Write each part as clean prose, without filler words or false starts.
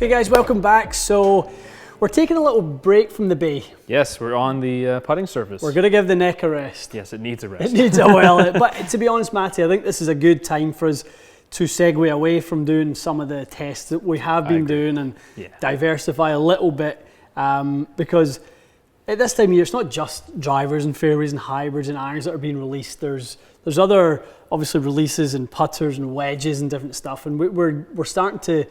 Okay guys, welcome back. So we're taking a little break from the bay. Yes, we're on the putting surface. We're going to give the neck a rest. Yes, it needs a rest. It needs a while. But to be honest, Matty, I think this is a good time for us to segue away from doing some of the tests that we have been doing and diversify a little bit, because at this time of year, it's not just drivers and fairways and hybrids and irons that are being released. There's other obviously releases and putters and wedges and different stuff, and we're starting to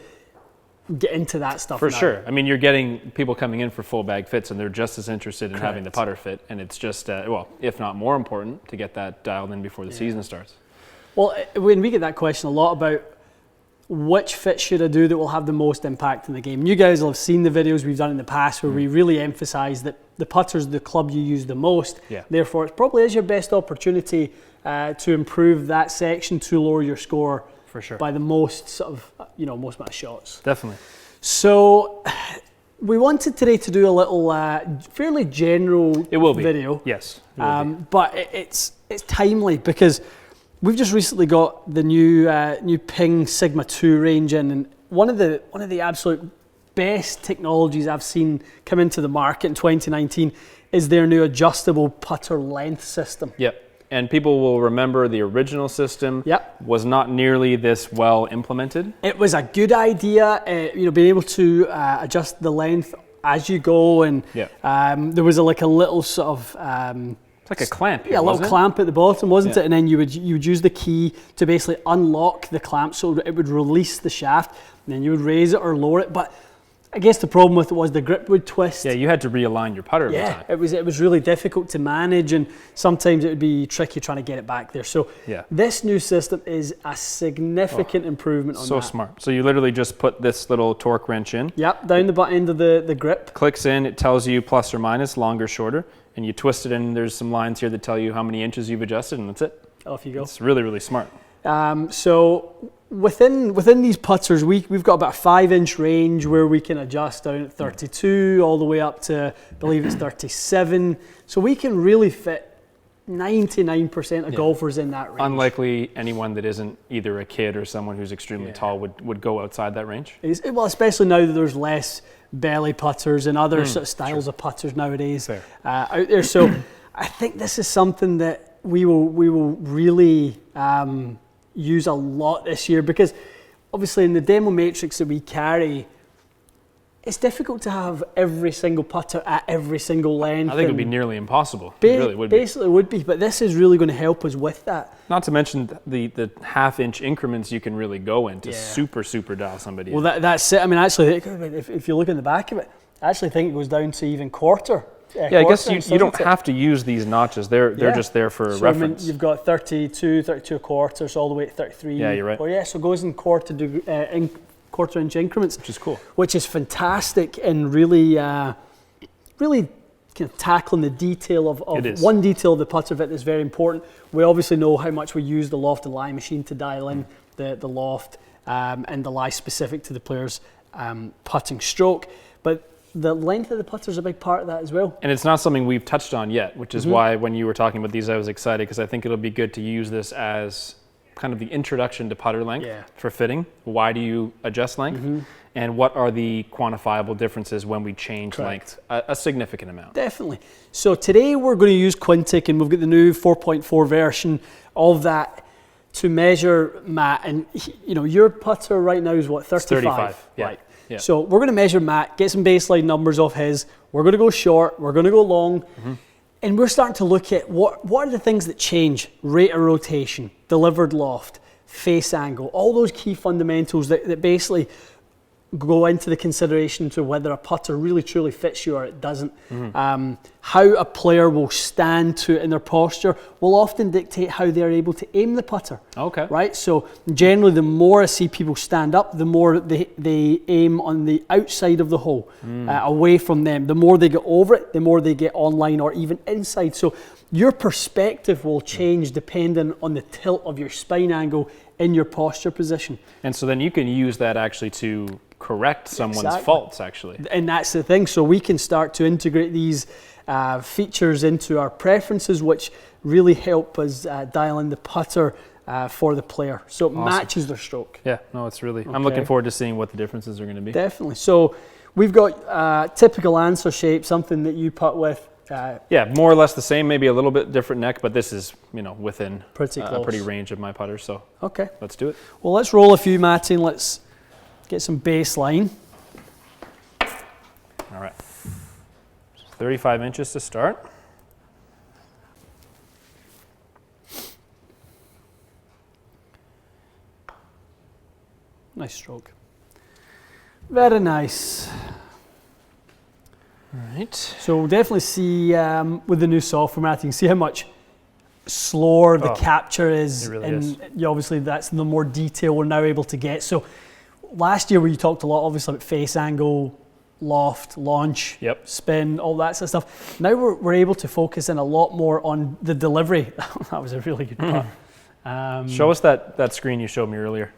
get into that stuff for now. sure. I mean, you're getting people coming in for full bag fits, and they're just as interested in having the putter fit, and it's just well, if not more important, to get that dialed in before the season starts. Well, when we get that question a lot about which fit should I do that will have the most impact in the game. You guys will have seen the videos we've done in the past where we really emphasise that the putter's the club you use the most. Therefore, it probably is your best opportunity to improve that section to lower your score for sure by the most most amount of shots. Definitely. So we wanted today to do a little fairly general video. Yes. But it's timely because we've just recently got the new Ping Sigma 2 range in, and one of the absolute best technologies I've seen come into the market in 2019 is their new adjustable putter length system. Yep. And people will remember the original system was not nearly this well implemented. It was a good idea, being able to adjust the length as you go, and there was a little sort of like a clamp here, a little clamp at the bottom, wasn't it? And then you would use the key to basically unlock the clamp so it would release the shaft, and then you would raise it or lower it. But I guess the problem with it was the grip would twist. Yeah, you had to realign your putter every time. It was really difficult to manage, and sometimes it would be tricky trying to get it back there. So this new system is a significant improvement on that. So smart. So you literally just put this little torque wrench in. Yep, down the butt end of the grip. Clicks in, it tells you plus or minus, longer, shorter, and you twist it in. There's some lines here that tell you how many inches you've adjusted, and that's it. Off you go. It's really, really smart. So within these putters, we've got about a 5-inch range where we can adjust down at 32 all the way up to, I believe it's 37. So we can really fit 99% of golfers in that range. Unlikely anyone that isn't either a kid or someone who's extremely tall would go outside that range. Well, especially now that there's less belly putters and other sort of styles of putters nowadays out there. So I think this is something that we will really use a lot this year, because obviously in the demo matrix that we carry, it's difficult to have every single putter at every single length. I think it would be nearly impossible. It really would be. Basically it would be, but this is really going to help us with that. Not to mention the half-inch increments you can really go into super dial somebody in. Well, that's it. I mean, actually, if you look in the back of it, I actually think it goes down to even quarter. I guess you don't have to use these notches. They're just there for reference. I mean, you've got 32 quarters all the way to 33. Yeah, you're right. Well, so it goes in quarter-inch increments, which is cool. Which is fantastic, and really kind of tackling the detail of one detail of the putter fit is very important. We obviously know how much we use the loft and lie machine to dial in the loft and the lie specific to the player's putting stroke, but the length of the putter is a big part of that as well. And it's not something we've touched on yet, which is why when you were talking about these, I was excited, because I think it'll be good to use this as kind of the introduction to putter length for fitting. Why do you adjust length? And what are the quantifiable differences when we change length? A significant amount. Definitely. So today we're going to use Quintic, and we've got the new 4.4 version of that to measure, Matt. And your putter right now is what, 35? 35, Right. Yeah. So we're going to measure Matt, get some baseline numbers off his. We're going to go short, we're going to go long, and we're starting to look at what are the things that change: rate of rotation, delivered loft, face angle, all those key fundamentals that basically go into the consideration to whether a putter really truly fits you or it doesn't. How a player will stand to it in their posture will often dictate how they're able to aim the putter. Okay. Right? So generally, the more I see people stand up, the more they aim on the outside of the hole, away from them. The more they get over it, the more they get online or even inside. So your perspective will change depending on the tilt of your spine angle in your posture position. And so then you can use that actually to correct someone's faults, actually. And that's the thing. So we can start to integrate these features into our preferences, which really help us dial in the putter for the player. So it matches their stroke. Yeah, no, it's really, I'm looking forward to seeing what the differences are going to be. Definitely. So we've got typical answer shape, something that you putt with. Yeah, more or less the same, maybe a little bit different neck, but this is, within pretty a pretty range of my putters. So okay, let's do it. Well, let's roll a few, Matty, and let's get some baseline. All right, 35 inches to start. Nice stroke. Very nice. All right. So we'll definitely see with the new software, Matt, you can see how much slower the capture is. It really and is. Obviously that's the more detail we're now able to get. So last year we talked a lot obviously about face angle, loft, launch, spin, all that sort of stuff. Now we're able to focus in a lot more on the delivery. That was a really good putt. Show us that screen you showed me earlier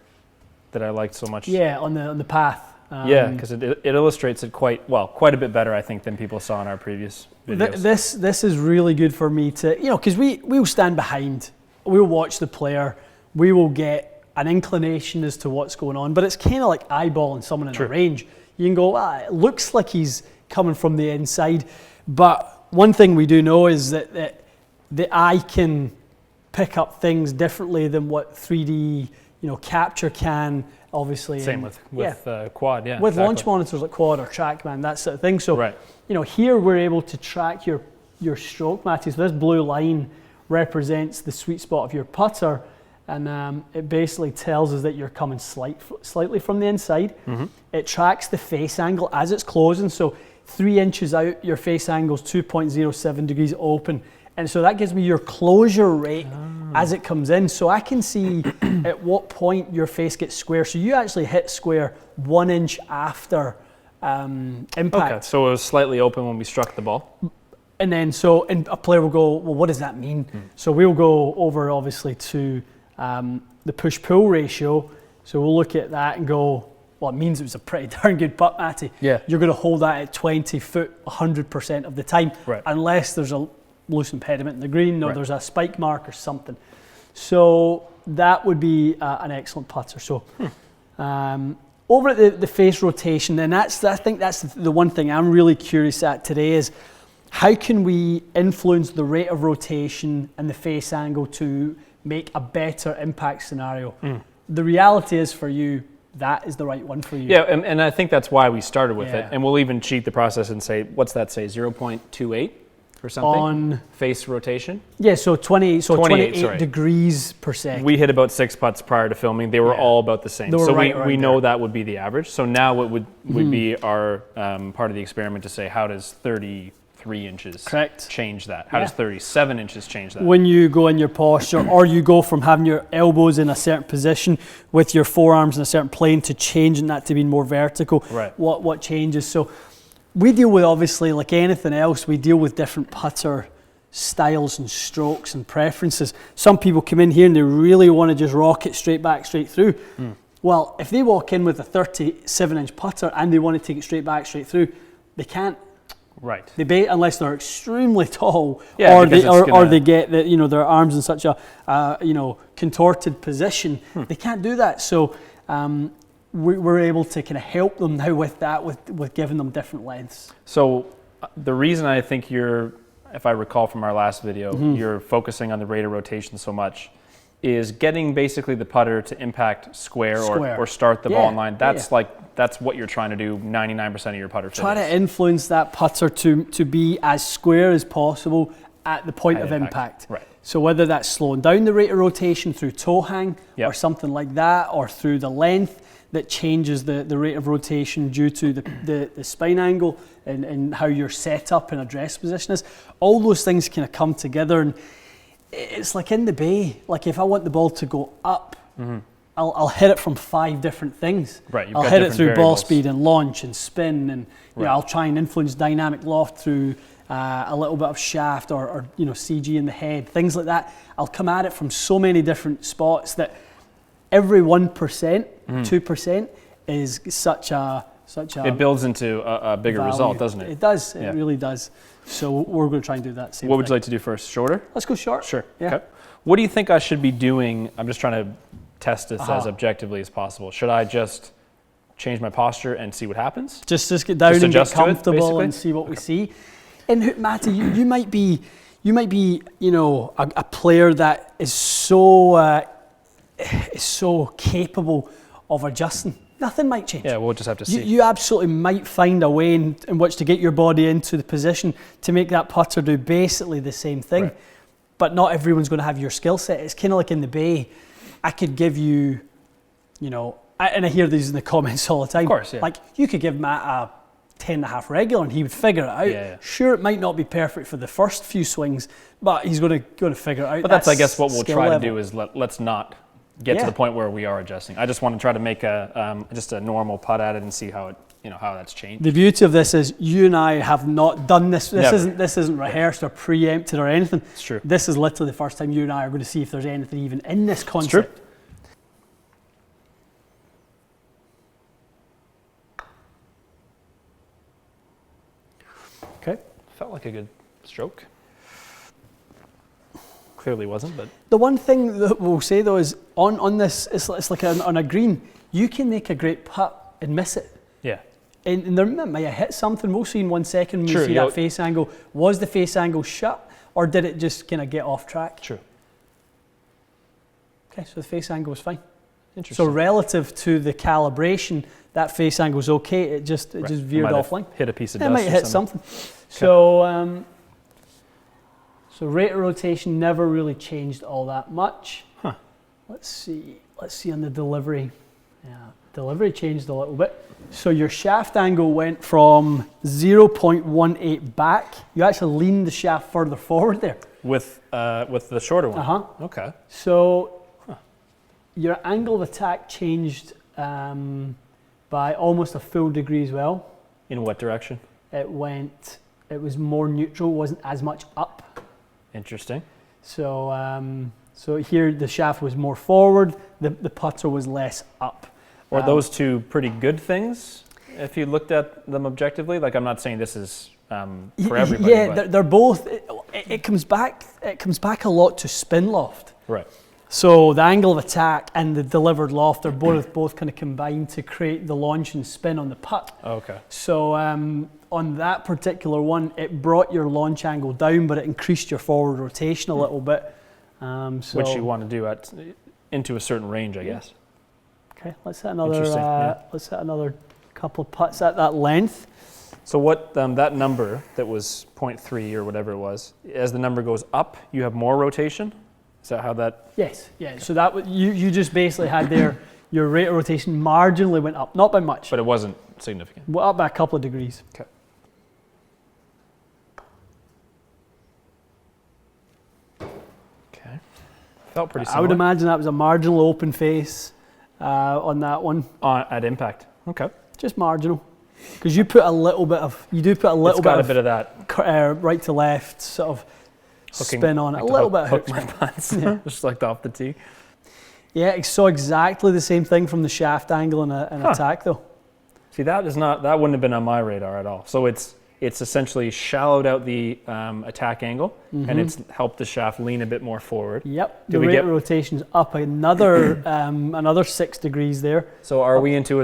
that I liked so much. Yeah, on the path. Yeah, because it illustrates it quite a bit better, I think, than people saw in our previous videos. This is really good for me to, because we'll stand behind, we'll watch the player, we will get an inclination as to what's going on, but it's kind of like eyeballing someone in a range. You can go, it looks like he's coming from the inside, but one thing we do know is that the eye can pick up things differently than what 3D capture can. Obviously, same with quad, yeah. With launch monitors like Quad or TrackMan, that sort of thing. So, here we're able to track your stroke, Matty. So this blue line represents the sweet spot of your putter, and it basically tells us that you're coming slightly from the inside. Mm-hmm. It tracks the face angle as it's closing. So 3 inches out, your face angle is 2.07 degrees open. And so that gives me your closure rate as it comes in. So I can see at what point your face gets square. So you actually hit square 1 inch after impact. Okay, so it was slightly open when we struck the ball. And then and a player will go, well, what does that mean? So we'll go over obviously to the push-pull ratio. So we'll look at that and go, well, it means it was a pretty darn good putt, Matty. Yeah. You're going to hold that at 20 foot 100% of the time, unless there's a loose impediment in the green or there's a spike mark or something. So that would be an excellent putter. So over at the face rotation, and I think that's the one thing I'm really curious at today is how can we influence the rate of rotation and the face angle to make a better impact scenario? The reality is for you, that is the right one for you. Yeah, and I think that's why we started with it. And we'll even cheat the process and say, what's that say, 0.28? Or something on face rotation. Yeah, so 28 degrees per second. We hit about 6 putts prior to filming. They were all about the same. So we know that would be the average. So now it would be our part of the experiment to say, how does 33 inches change that? How does 37 inches change that? When you go in your posture, or you go from having your elbows in a certain position with your forearms in a certain plane to changing that to being more vertical, what changes? So we deal with, obviously, like anything else, we deal with different putter styles and strokes and preferences. Some people come in here and they really want to just rock it straight back, straight through. Well, if they walk in with a 37-inch putter and they want to take it straight back, straight through, they can't. Right. Unless they're extremely tall, or they get their arms in such a contorted position, they can't do that. So we're able to kind of help them now with that, with giving them different lengths. So the reason I think if I recall from our last video, you're focusing on the rate of rotation so much is getting basically the putter to impact square. Or start the ball in line. That's that's what you're trying to do 99% of your putter fittings. Try to influence that putter to be as square as possible at the point of impact. Right. So whether that's slowing down the rate of rotation through toe hang or something like that, or through the length that changes the rate of rotation due to the spine angle and how your setup and address position is, all those things kind of come together. And it's like in the bay, like if I want the ball to go up, I'll hit it from 5 different things. Right. I'll hit it through ball speed and launch and spin, and I'll try and influence dynamic loft through a little bit of shaft or CG in the head, things like that. I'll come at it from so many different spots that every 1%, 2% is such a such a It builds into a bigger value. result, doesn't it? It does. Yeah. It really does. So we're going to try and do that same What would thing. you like to do first? Shorter? Let's go short. Sure. Yeah. Okay. What do you think I should be doing? I'm just trying to test this as objectively as possible. Should I just change my posture and see what happens? Just get down and get adjust to it, comfortable basically? and see what we see. And Matty, you might be, you know, a player that is so capable of adjusting. Nothing might change. Yeah, we'll just have to see. You absolutely might find a way in which to get your body into the position to make that putter do basically the same thing. Right. But not everyone's going to have your skill set. It's kind of like in the bay. I could give you, you know, and I hear these in the comments all the time. Of course, yeah. Like, you could give Matt a 10.5 regular and he would figure it out. Yeah. Sure, it might not be perfect for the first few swings, but he's going to figure it out. But that's I guess, what we'll try level. to do is let's not get to the point where we are adjusting. I just want to try to make just a normal putt at it and see how that's changed. The beauty of this is you and I have not done this. Never. This isn't rehearsed or preempted or anything. It's true. This is literally the first time you and I are going to see if there's anything even in this concept. It's true. Okay. Felt like a good stroke. Clearly wasn't, but The one thing that we'll say though is on this, it's like on a green, you can make a great putt and miss it. yeah. And there might have hit something. We'll see in 1 second when True, we see yeah. that face angle. Was the face angle shut or did it just kind of get off track? True. Okay, so the face angle was fine. Interesting. So relative to the calibration, that face angle was okay. It just veered Might have offline. hit a piece of It dust. might or hit something. So rate of rotation never really changed all that much. Huh. Let's see on the delivery. Yeah, delivery changed a little bit. So your shaft angle went from 0.18 back. You actually leaned the shaft further forward there. With the shorter one. Uh-huh. Okay. So your angle of attack changed by almost a full degree as well. In what direction? It was more neutral, wasn't as much up. Interesting. So so here the shaft was more forward, the putter was less up. Are those two pretty good things if you looked at them objectively? Like, I'm not saying this is for everybody. Yeah, but. they're both. It comes back a lot to spin loft. Right. So the angle of attack and the delivered loft are both kind of combined to create the launch and spin on the putt. Okay. So on that particular one, it brought your launch angle down, but it increased your forward rotation a little bit. Which you want to do into a certain range, I guess. Okay, let's hit another. Interesting, yeah. Let's hit another couple of putts at that length. So what that number that was 0.3 or whatever it was, as the number goes up, you have more rotation? Is that how that? Yes, yeah. So that you just basically had there your rate of rotation marginally went up, not by much, But it wasn't significant. went up by a couple of degrees. Okay. Okay. Felt pretty similar. I would imagine that was a marginal open face on that one. At impact. Okay. Just marginal, because you do put a little bit It's got a of bit of that right to left sort of hooking, spin on it, like a to little bit of hook hook. my pants, Yeah. just like off the tee. Yeah, I saw exactly the same thing from the shaft angle and attack though. See, that wouldn't have been on my radar at all. So it's essentially shallowed out the attack angle, and it's helped the shaft lean a bit more forward. Yep, Did the we rate get- of rotation's up another another 6 degrees there. So are we into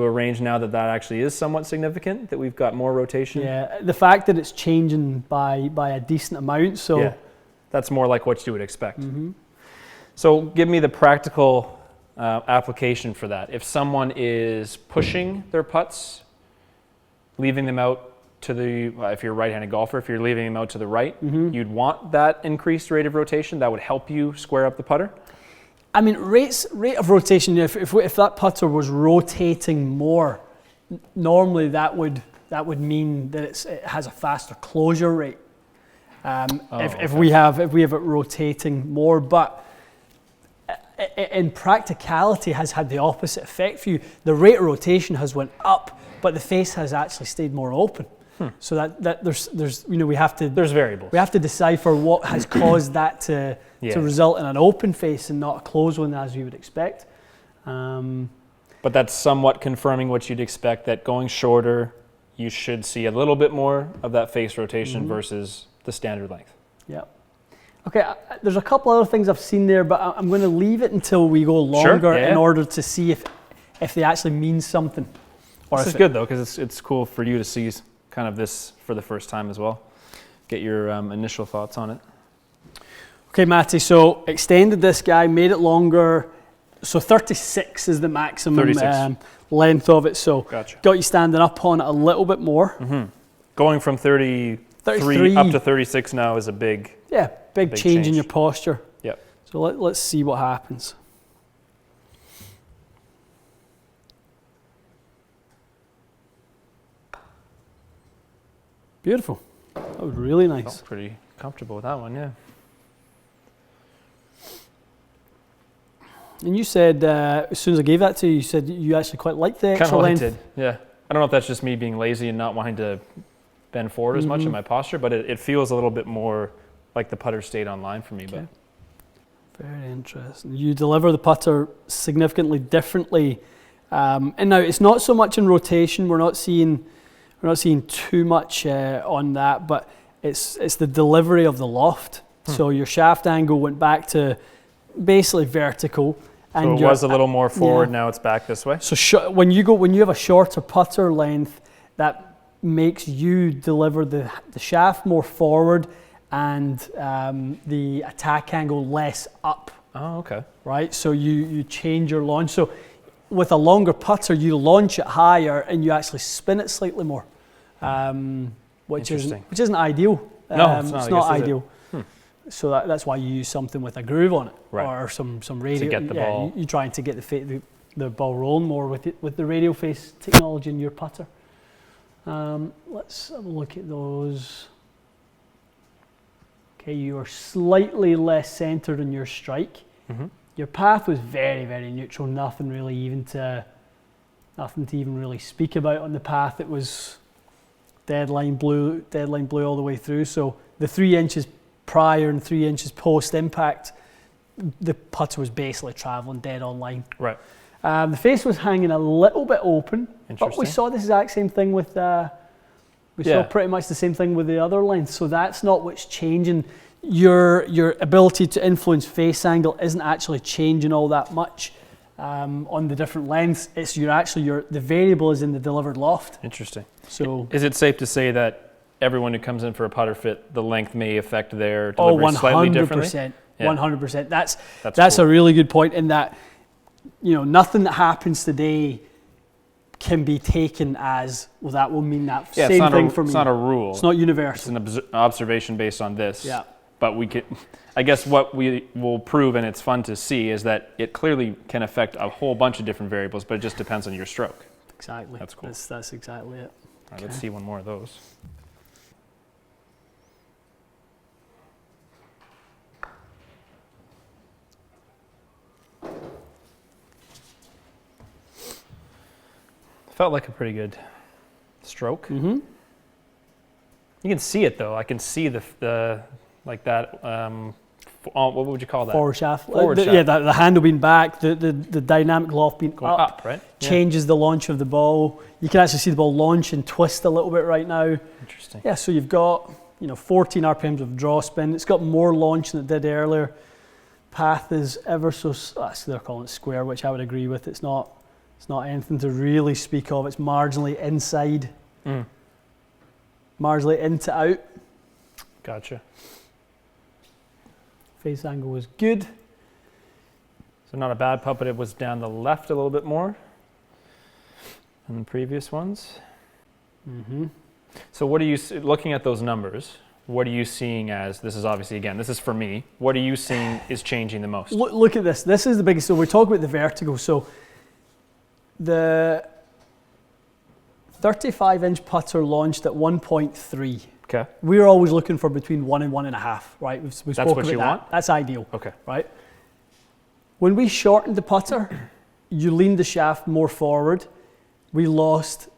a range now that actually is somewhat significant, that we've got more rotation? Yeah, the fact that it's changing by a decent amount, so Yeah, that's more like what you would expect. So give me the practical application for that. If someone is pushing their putts, leaving them out to the, if you're a right-handed golfer, if you're leaving them out to the right, you'd want that increased rate of rotation. That would help you square up the putter. I mean, rate of rotation. If that putter was rotating more, normally that would mean that it has a faster closure rate. If we have it rotating more, but in practicality has had the opposite effect for you. The rate of rotation has went up, but the face has actually stayed more open. So that there's we have to There's variables. we have to decipher what has caused that to result in an open face and not a closed one as we would expect. But that's somewhat confirming what you'd expect, that going shorter, you should see a little bit more of that face rotation versus the standard length. Yeah. Okay, there's a couple other things I've seen there, but I'm going to leave it until we go longer in order to see if they actually mean something. This is good though, because it's cool for you to see kind of this for the first time as well. Get your initial thoughts on it. Okay, Matty, so extended this guy, made it longer. So 36 is the maximum length of it. So got you standing up on it a little bit more. Going from 33 up to 36 now is a big change in your posture. Yep. So let's see what happens. Beautiful. That was really nice. Felt pretty comfortable with that one, yeah. And you said, as soon as I gave that to you, you said you actually quite liked the extra length. Kind of liked it, yeah. I don't know if that's just me being lazy and not wanting to bend forward as much in my posture, but it feels a little bit more like the putter stayed on line for me. Okay. But very interesting. You deliver the putter significantly differently. And now it's not so much in rotation. We're not seeing too much on that, but it's the delivery of the loft. So your shaft angle went back to basically vertical. And so it was a little more forward, now it's back this way? So when you have a shorter putter length, that makes you deliver the shaft more forward and the attack angle less up. Oh, okay. Right, so you change your launch. So with a longer putter, you launch it higher and you actually spin it slightly more, which isn't ideal. No, it's not ideal. So that's why you use something with a groove on it, or some radial. To get the ball. You're trying to get the ball rolling more with the radial face technology in your putter. Let's have a look at those. Okay, you are slightly less centered in your strike. Your path was very, very neutral. Nothing to even really speak about on the path. It was deadline blue all the way through. So the 3 inches prior and 3 inches post impact, the putter was basically traveling dead on line. Right. The face was hanging a little bit open, but we saw the exact same thing with. We saw pretty much the same thing with the other length. So that's not what's changing. Your ability to influence face angle isn't actually changing all that much on the different lengths. It's the variable is in the delivered loft. Interesting. So is it safe to say that everyone who comes in for a putter fit, the length may affect their delivery slightly differently? 100%. 100%. That's cool. A really good point in that, nothing that happens today can be taken as, well, that will mean that same thing for me. It's not a rule. It's not universal. It's an observation based on this. Yeah. But I guess what we will prove, and it's fun to see, is that it clearly can affect a whole bunch of different variables, but it just depends on your stroke. Exactly. That's cool. That's exactly it. All right, let's see one more of those. Felt like a pretty good stroke. You can see it though. I can see the like that. What would you call that? Forward shaft. Shaft. Yeah, the handle being back, the dynamic loft being up, right? Changes the launch of the ball. You can actually see the ball launch and twist a little bit right now. Interesting. Yeah, so you've got 14 RPMs of draw spin. It's got more launch than it did earlier. Path is ever so. They're calling it square, which I would agree with. It's not anything to really speak of. It's marginally inside, marginally in to out. Gotcha. Face angle was good. So not a bad putt, but it was down the left a little bit more than the previous ones. So what are you, looking at those numbers, what are you seeing as, this is obviously, again, this is for me, what are you seeing is changing the most? Look at this. This is the biggest. So we're talking about the vertical. So the 35-inch putter launched at 1.3. Okay. We're always looking for between 1 and 1.5, right? We've That's what you want? That's ideal. Okay. Right? When we shortened the putter, you leaned the shaft more forward. We lost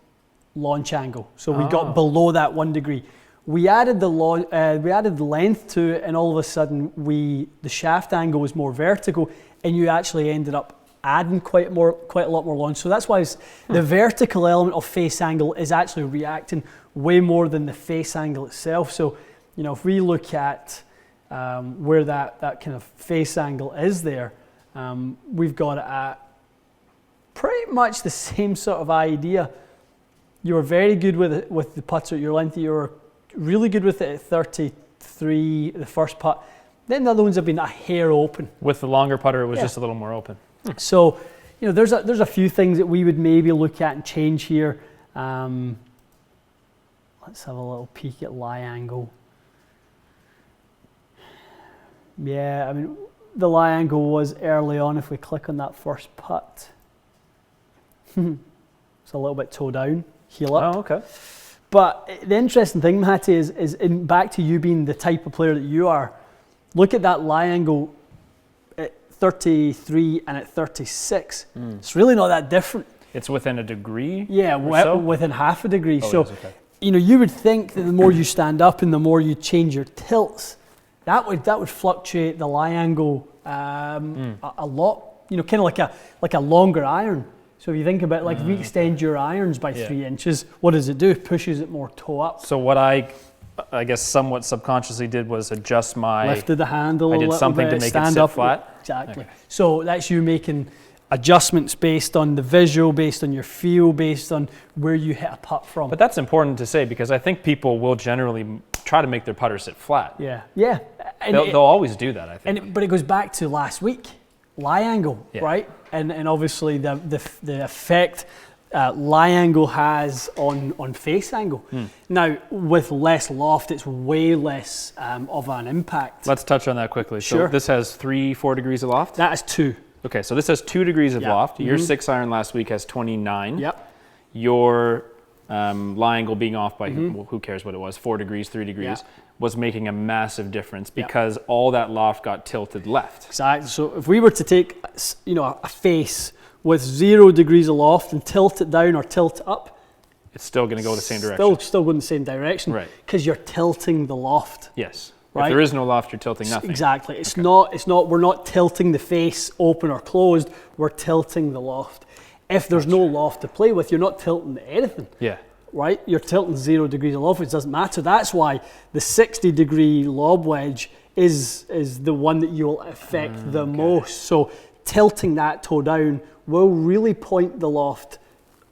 launch angle. So we got below that 1 degree. We added the length to it, and all of a sudden the shaft angle was more vertical, and you actually ended up adding quite a lot more launch. So that's why the vertical element of face angle is actually reacting way more than the face angle itself. So, you know, if we look at where that kind of face angle is there, we've got it at pretty much the same sort of idea. You were very good with the putter at your length. You were really good with it at 33, the first putt. Then the other ones have been a hair open. With the longer putter, it was just a little more open. So, you know, there's a few things that we would maybe look at and change here. Let's have a little peek at lie angle. Yeah, I mean, the lie angle was early on. If we click on that first putt, it's a little bit toe down, heel up. Oh, okay. But the interesting thing, Matty, is back to you being the type of player that you are. Look at that lie angle at 33 and at 36. It's really not that different. It's within a degree? Yeah, within half a degree. Oh, so, okay. You know, you would think that the more you stand up and the more you change your tilts, that would fluctuate the lie angle a lot. You know, kind of like a longer iron. So if you think about, like, if we extend your irons by 3 inches, what does it do? It pushes it more toe up. So what I guess somewhat subconsciously did was adjust lifted the handle. I did something to make it sit flat. Exactly. Okay. So that's you making adjustments based on the visual, based on your feel, based on where you hit a putt from. But that's important to say, because I think people will generally try to make their putter sit flat. Yeah. They'll always do that, I think. But it goes back to last week, lie angle, right? And obviously the effect lie angle has on face angle. Now, with less loft, it's way less of an impact. Let's touch on that quickly. Sure. So this has 3-4 degrees of loft? That is 2. Okay, so this has 2 degrees of loft. Your 6 iron last week has 29. Yep. Your lie angle being off by, who cares what it was, 4 degrees, 3 degrees, was making a massive difference because all that loft got tilted left. Exactly. So if we were to take, you know, a face with 0 degrees of loft and tilt it down or tilt it up, it's still going to go the same direction. Still going the same direction, right? Because you're tilting the loft. Yes. Right? If there is no loft, you're tilting nothing. Exactly. It's not. We're not tilting the face open or closed. We're tilting the loft. If there's no loft to play with, you're not tilting anything. Yeah. Right? You're tilting 0 degrees of loft, which doesn't matter. That's why the 60-degree lob wedge is the one that you'll affect the most. So tilting that toe down will really point the loft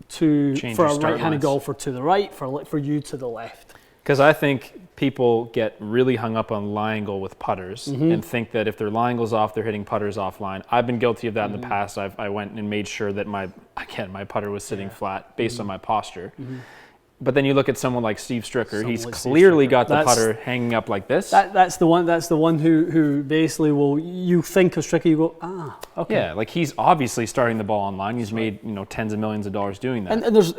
for a right-handed golfer to the right, for you to the left. Because I think people get really hung up on lie angle with putters and think that if their lie angle's off, they're hitting putters offline. I've been guilty of that in the past. I went and made sure that my putter was sitting flat based on my posture. But then you look at someone like Steve Stricker. He's clearly got the putter hanging up like this. That's the one who basically you think of Stricker, you go, okay. Yeah, like he's obviously starting the ball online. He's made tens of millions of dollars doing that. And there's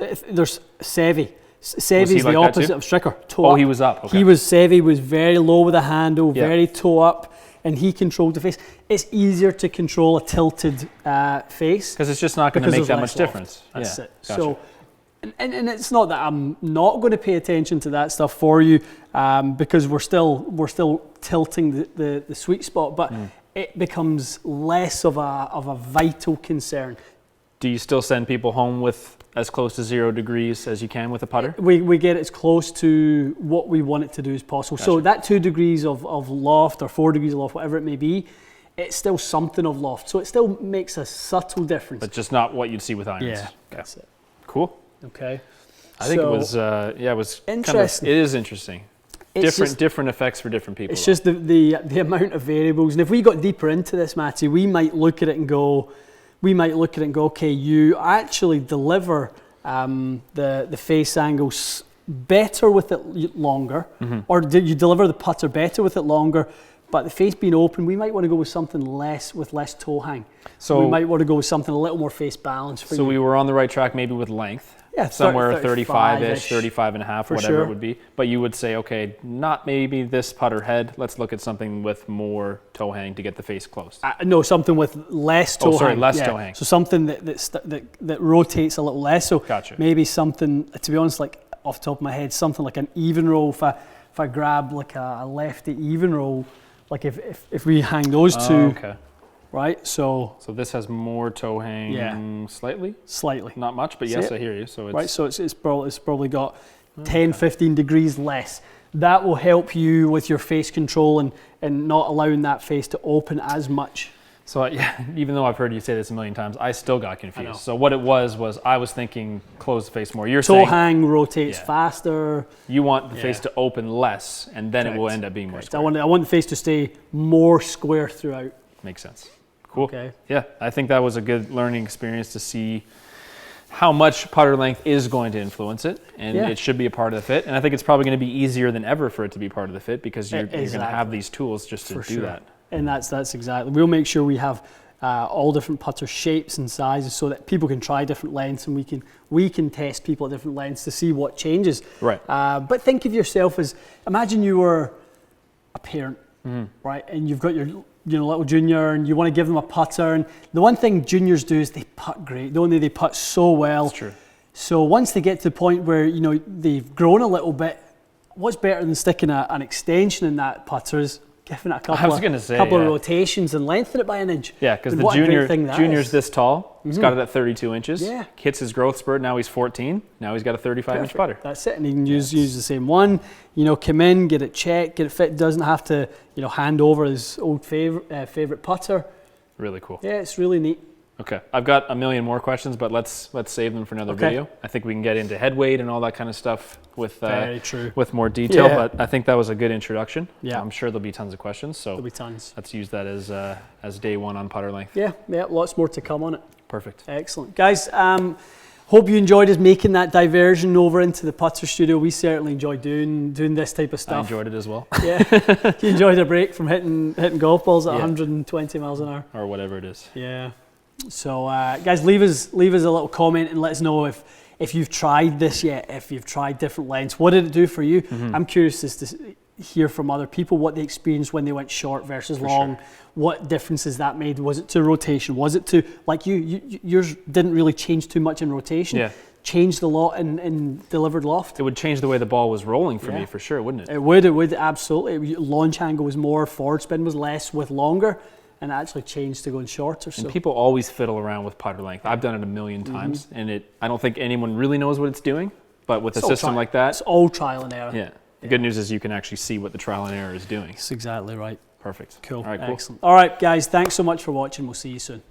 Seve. Seve's the opposite of Stricker. Toe up. He was up. Okay. Seve was very low with the handle, very toe up, and he controlled the face. It's easier to control a tilted face because it's just not going to make that much difference. That's it. Gotcha. So, and it's not that I'm not going to pay attention to that stuff for you, because we're still tilting the sweet spot, but it becomes less of a vital concern. Do you still send people home with as close to 0 degrees as you can with a putter? We get it as close to what we want it to do as possible. Gotcha. So that 2 degrees of loft or 4 degrees of loft, whatever it may be, it's still something of loft. So it still makes a subtle difference. But just not what you'd see with irons. Yeah, that's it. Cool. Okay. I think it was interesting. It is interesting. Different effects for different people. It's just the amount of variables. And if we got deeper into this, Matty, we might look at it and go, okay, you actually deliver the face angles better with it longer, or did you deliver the putter better with it longer, but the face being open, we might want to go with something less toe hang. So we might want to go with something a little more face balance for you. So we were on the right track maybe with length. Yeah, somewhere 35-ish, 35 and a half, whatever sure. it would be. But you would say, okay, not maybe this putter head. Let's look at something with more toe hang to get the face closed. No, something with less toe hang. Less toe hang. So something that rotates a little less. So gotcha. Maybe something, to be honest, like off the top of my head, something like an even roll. If I grab like a lefty even roll, like if we hang those two. Okay. right? So this has more toe hang slightly? Slightly. Not much, but yes, I hear you. So it's right, so it's probably got 10, 15 degrees less. That will help you with your face control and not allowing that face to open as much. So yeah, even though I've heard you say this a million times, I still got confused. So what it was I was thinking close the face more. You're saying toe hang rotates faster. You want the face to open less, and then it will end up being more square. I want the face to stay more square throughout. Makes sense. Cool. Okay. Yeah, I think that was a good learning experience to see how much putter length is going to influence it, and it should be a part of the fit. And I think it's probably going to be easier than ever for it to be part of the fit because you're going to have these tools just to do that. And that's exactly. We'll make sure we have all different putter shapes and sizes so that people can try different lengths, and we can test people at different lengths to see what changes. Right. But think of yourself as, imagine you were a parent, right, and you've got your little junior, and you want to give them a putter. And the one thing juniors do is they putt great, don't they? They putt so well. That's true. So once they get to the point where they've grown a little bit, what's better than sticking an extension in that putter is giving it a couple of rotations and lengthen it by an inch. Yeah, because the junior's this tall. He's got it at 32 inches. Yeah. Hits his growth spurt. Now he's 14. Now he's got a 35-inch putter. That's it. And he can use the same one. Come in, get it checked, get it fit. Doesn't have to hand over his old favorite putter. Really cool. Yeah, it's really neat. Okay, I've got a million more questions, but let's save them for another video. I think we can get into head weight and all that kind of stuff with more detail. Yeah. But I think that was a good introduction. Yeah, I'm sure there'll be tons of questions. So there'll be tons. Let's use that as day one on putter length. Yeah, lots more to come on it. Perfect. Excellent, guys. Hope you enjoyed us making that diversion over into the putter studio. We certainly enjoy doing this type of stuff. I enjoyed it as well. Yeah, you enjoyed a break from hitting golf balls at 120 miles an hour or whatever it is. Yeah. So guys, leave us a little comment and let us know if you've tried this yet, if you've tried different lengths. What did it do for you? I'm curious to hear from other people what they experienced when they went short versus long. What differences that made? Was it to rotation? Was it to, like yours didn't really change too much in rotation? Yeah. Changed a lot in delivered loft? It would change the way the ball was rolling for me for sure, wouldn't it? It would absolutely. Launch angle was more, forward spin was less with longer. And it actually changed to going shorter. And people always fiddle around with putter length. I've done it a million times, and I don't think anyone really knows what it's doing. But with a system like that, it's all trial and error. Yeah. The good news is you can actually see what the trial and error is doing. That's exactly right. Perfect. Cool. All right, cool. Excellent. All right, guys. Thanks so much for watching. We'll see you soon.